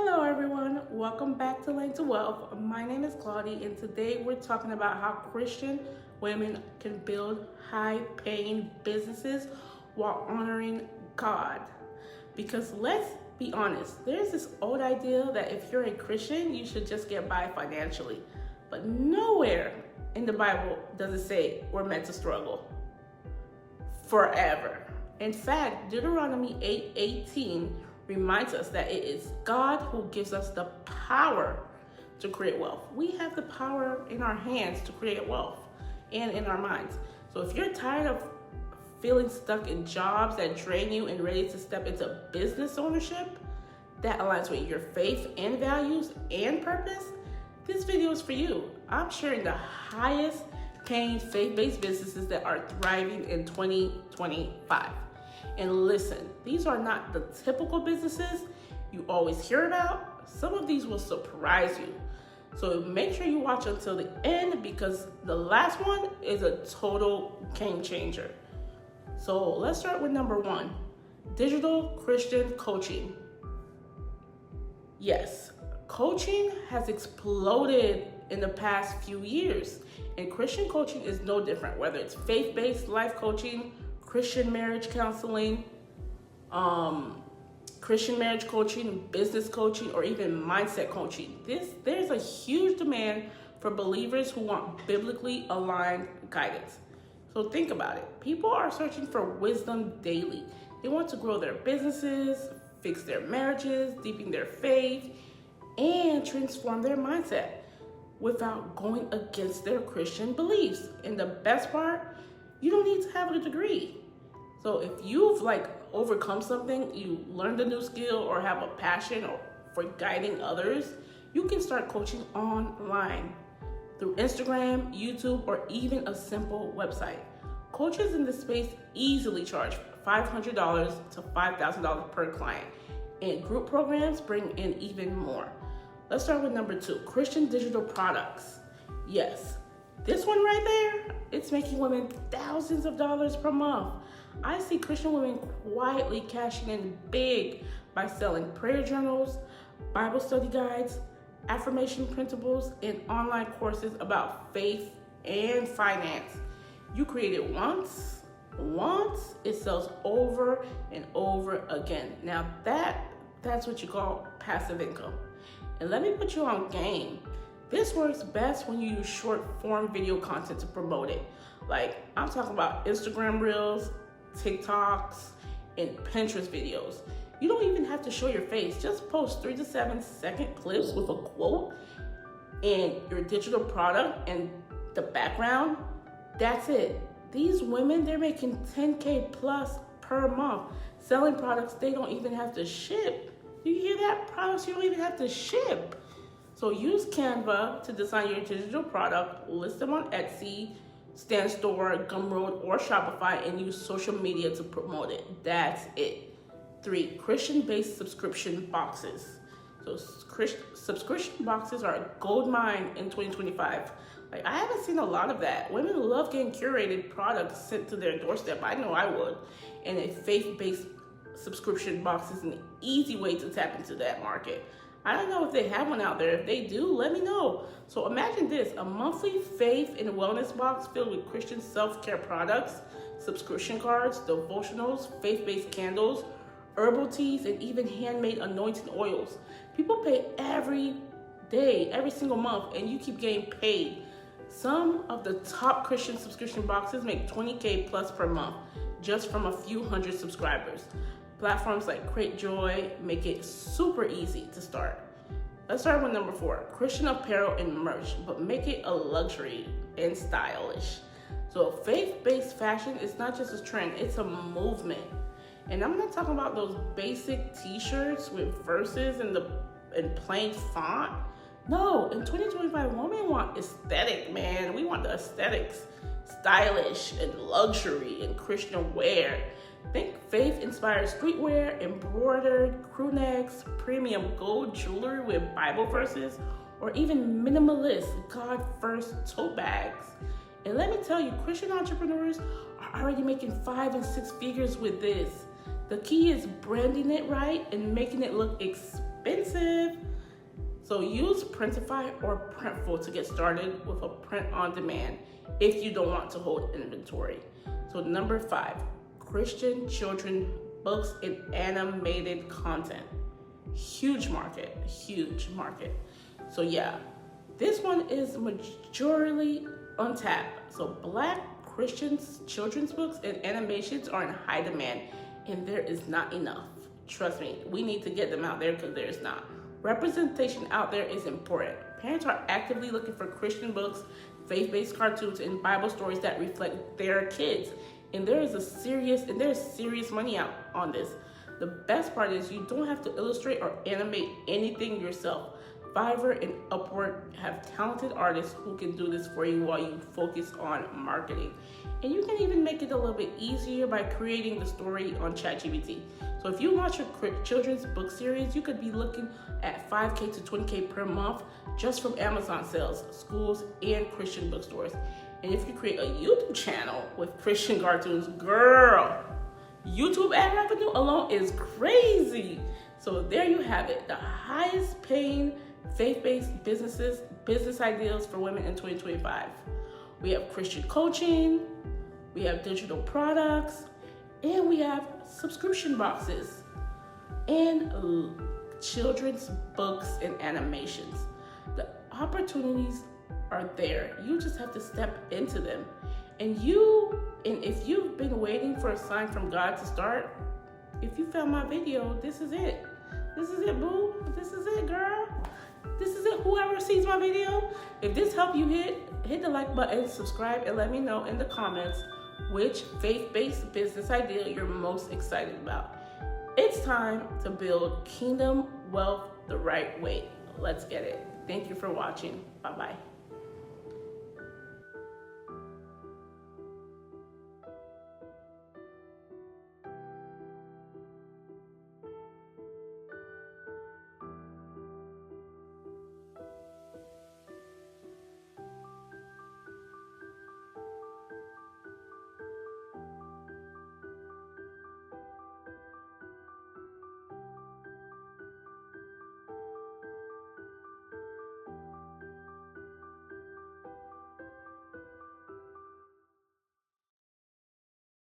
Hello everyone, welcome back to Lanetowealth. My name is Claudia and today we're talking about how Christian women can build high-paying businesses while honoring God. Because let's be honest, there's this old idea that if you're a Christian, you should just get by financially. But nowhere in the Bible does it say we're meant to struggle forever. In fact, Deuteronomy 8:18 reminds us that it is God who gives us the power to create wealth. We have the power in our hands to create wealth and in our minds. So if you're tired of feeling stuck in jobs that drain you and ready to step into business ownership that aligns with your faith and values and purpose, this video is for you. I'm sharing the highest paying faith-based businesses that are thriving in 2025. And listen, these are not the typical businesses you always hear about. Some of these will surprise you. So make sure you watch until the end because the last one is a total game changer. So let's start with number one, digital Christian coaching. Yes, coaching has exploded in the past few years, and Christian coaching is no different, whether it's faith-based life coaching, Christian marriage counseling, Christian marriage coaching, business coaching, or even mindset coaching. There's a huge demand for believers who want biblically aligned guidance. So think about it. People are searching for wisdom daily. They want to grow their businesses, fix their marriages, deepen their faith, and transform their mindset without going against their Christian beliefs. And the best part, you don't need to have a degree. So if you've overcome something, you learned a new skill or have a passion for guiding others, you can start coaching online through Instagram, YouTube, or even a simple website. Coaches in this space easily charge $500 to $5,000 per client, and group programs bring in even more. Let's start with number two, Christian digital products. Yes, this one right there, it's making women thousands of dollars per month. I see Christian women quietly cashing in big by selling prayer journals, Bible study guides, affirmation printables, and online courses about faith and finance. You create it once, it sells over and over again. Now that's what you call passive income. And let me put you on game. This works best when you use short form video content to promote it. I'm talking about Instagram Reels, TikToks, and Pinterest videos. You don't even have to show your face. Just post 3 to 7 second clips with a quote and your digital product and the background. That's it. These women, they're making $10K plus per month selling products they don't even have to ship. You hear that? Products you don't even have to ship. So use Canva to design your digital product, list them on Etsy, Stand Store, Gumroad, or Shopify, and use social media to promote it. That's it. 3, Christian-based subscription boxes. So subscription boxes are a gold mine in 2025. I haven't seen a lot of that. Women love getting curated products sent to their doorstep. I know I would. And a faith-based subscription box is an easy way to tap into that market. I don't know if they have one out there. If they do, let me know. So imagine this, a monthly faith and wellness box filled with Christian self-care products, subscription cards, devotionals, faith-based candles, herbal teas, and even handmade anointing oils. People pay every day, every single month, and you keep getting paid. Some of the top Christian subscription boxes make $20K plus per month just from a few hundred subscribers. Platforms like Create Joy make it super easy to start. Let's start with number 4, Christian apparel and merch, but make it a luxury and stylish. So faith-based fashion is not just a trend, it's a movement. And I'm not talking about those basic t-shirts with verses in plain font. No, in 2025, women want aesthetic, man. We want the aesthetics, stylish and luxury and Christian wear. Think faith-inspired streetwear, embroidered crew necks, premium gold jewelry with Bible verses, or even minimalist God-first tote bags. And let me tell you, Christian entrepreneurs are already making 5 and 6 figures with this. The key is branding it right and making it look expensive expensive. So use Printify or Printful to get started with a print on demand if you don't want to hold inventory. So number 5, Christian children books and animated content. Huge market. So yeah, this one is majorly untapped. So Black Christian children's books and animations are in high demand, and there is not enough. Trust me, we need to get them out there because there's not. Representation out there is important. Parents are actively looking for Christian books, faith-based cartoons, and Bible stories that reflect their kids. And there's serious money out on this. The best part is you don't have to illustrate or animate anything yourself. Fiverr and Upwork have talented artists who can do this for you while you focus on marketing. And you can even make it a little bit easier by creating the story on ChatGPT. So if you launch a children's book series, you could be looking at $5K to $20K per month just from Amazon sales, schools, and Christian bookstores. And if you create a YouTube channel with Christian cartoons, girl, YouTube ad revenue alone is crazy. So there you have it, the highest paying faith-based business ideas for women in 2025. We have Christian coaching, we have digital products, and we have subscription boxes and children's books and animations. The opportunities are there. You just have to step into them. And if you've been waiting for a sign from God to start, if you found my video, this is it. This is it, boo. This is it, girl. This is it. Whoever sees my video, if this helped you, hit the like button, subscribe, and let me know in the comments which faith-based business idea you're most excited about. It's time to build kingdom wealth the right way. Let's get it. Thank you for watching. Bye-bye.